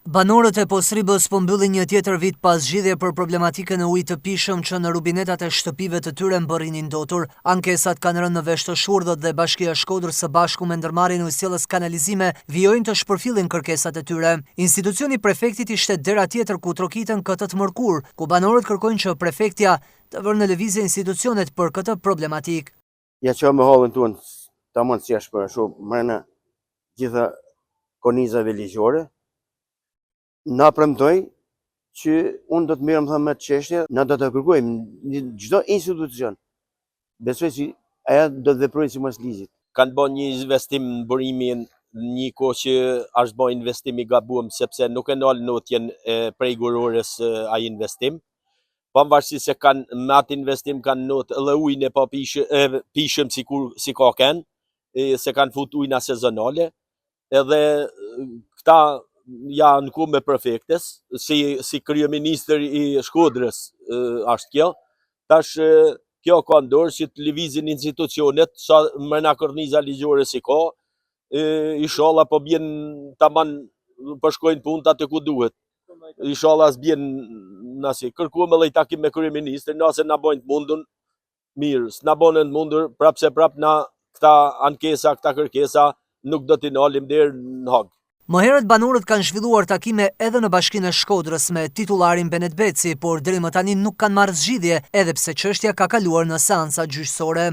Banorët e Posribës po mbyllin një tjetër vit pas zgjidhje për problematikën e ujit të pishëm që në rubinetat e shtëpive të tyre mbërrinin ndotur. Ankesat kanë rënë në vesh të Shurdhët dhe Bashkia e Shkodrës së bashku me ndërmarrjen e ujësiellës kanalizime vijojnë të shpërfillin kërkesat e tyre. Institucioni prefektit ishte dera tjetër ku trokitën këtë të mërkur, ku banorët kërkojnë që prefektja të vërë në lëvizje institucionet për këtë problematik. Ja që me hallin tuan ta mund si për shumë mrena gjitha kornizave ligjore. Na premtoj që unë do të mirëm thëmë me të qeshtje, na do të kërkojmë një çdo institucion. Besoj si aja do të veprojë si mas ligjit. Kanë bën një investim në burimin një kohë që është bën investim i gabuar sepse nuk e nal notjen prej gurores ai investim. Pavarësisht se kanë me atë investim kanë not edhe ujin e pishëm si ka kanë, se kanë fut ujna sezonale, edhe këta ja në ku me prefektes, si kryeministër i Shkodrës është kjo, tash kjo ka ndorë që të lëvizin institucionet, sa mrena korniza ligjore si ka, inshallah po bjen taman përshkojnë punët atë ku duhet. Inshallah s'bjen nasi, kërkuam edhe i takim me kryeministrin, nëse na bojnë të mundun, mirë, s'na bojnë të mundur, prap se prap na këta ankesa, këta kërkesa, nuk do t'i nalim deri në Hag. Më herët banorët kanë zhvilluar takime edhe në Bashkinë e Shkodrës me titullarin Benet Beci, por deri më tani nuk kanë marrë zgjidhje, edhe pse çështja ka kaluar në seanca gjyqësore.